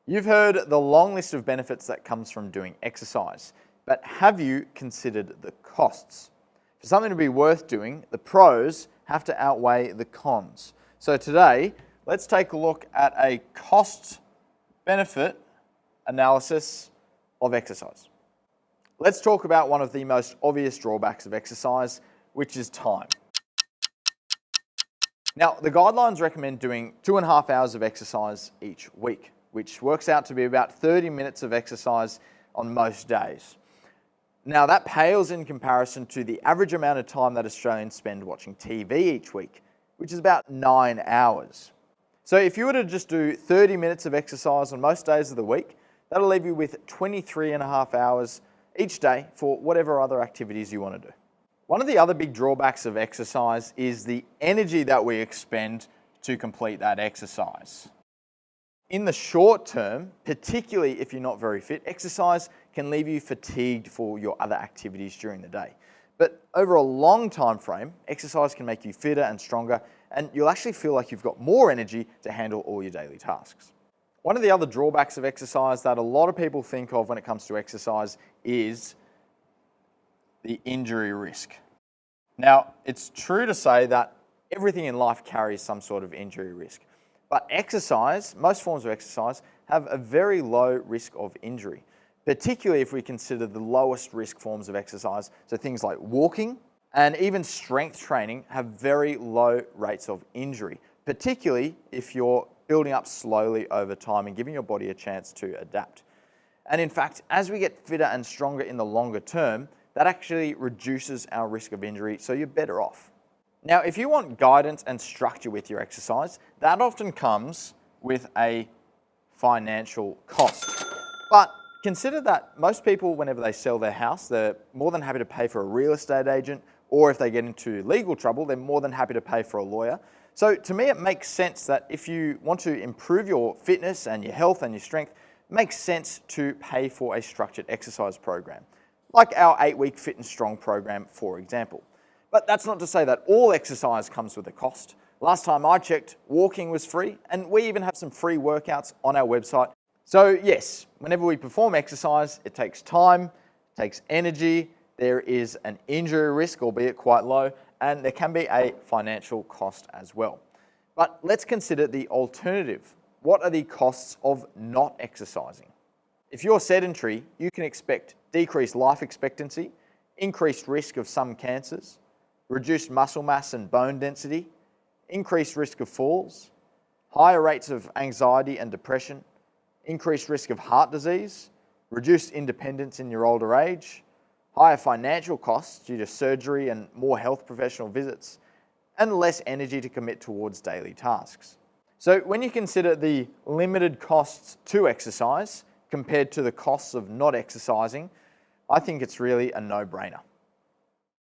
You've heard the long list of benefits that comes from doing exercise, but have you considered the costs? For something to be worth doing, the pros have to outweigh the cons. So today, let's take a look at a cost-benefit analysis of exercise. Let's talk about one of the most obvious drawbacks of exercise, which is time. Now, the guidelines recommend doing 2.5 hours of exercise each week, which works out to be about 30 minutes of exercise on most days. Now, that pales in comparison to the average amount of time that Australians spend watching TV each week, which is about 9 hours. So if you were to just do 30 minutes of exercise on most days of the week, that'll leave you with 23.5 hours each day for whatever other activities you want to do. One of the other big drawbacks of exercise is the energy that we expend to complete that exercise. In the short term, particularly if you're not very fit, exercise can leave you fatigued for your other activities during the day. But over a long time frame, exercise can make you fitter and stronger, and you'll actually feel like you've got more energy to handle all your daily tasks. One of the other drawbacks of exercise that a lot of people think of when it comes to exercise is the injury risk. Now, it's true to say that everything in life carries some sort of injury risk. But exercise, most forms of exercise, have a very low risk of injury, particularly if we consider the lowest risk forms of exercise. So things like walking and even strength training have very low rates of injury, particularly if you're building up slowly over time and giving your body a chance to adapt. And in fact, as we get fitter and stronger in the longer term, that actually reduces our risk of injury, so you're better off. Now, if you want guidance and structure with your exercise, that often comes with a financial cost. But consider that most people, whenever they sell their house, they're more than happy to pay for a real estate agent, or if they get into legal trouble, they're more than happy to pay for a lawyer. So to me, it makes sense that if you want to improve your fitness and your health and your strength, it makes sense to pay for a structured exercise program, like our 8-week Fit and Strong program, for example. But that's not to say that all exercise comes with a cost. Last time I checked, walking was free, and we even have some free workouts on our website. So yes, whenever we perform exercise, it takes time, it takes energy, there is an injury risk, albeit quite low, and there can be a financial cost as well. But let's consider the alternative. What are the costs of not exercising? If you're sedentary, you can expect decreased life expectancy, increased risk of some cancers, reduced muscle mass and bone density, increased risk of falls, higher rates of anxiety and depression, increased risk of heart disease, reduced independence in your older age, higher financial costs due to surgery and more health professional visits, and less energy to commit towards daily tasks. So when you consider the limited costs to exercise compared to the costs of not exercising, I think it's really a no-brainer.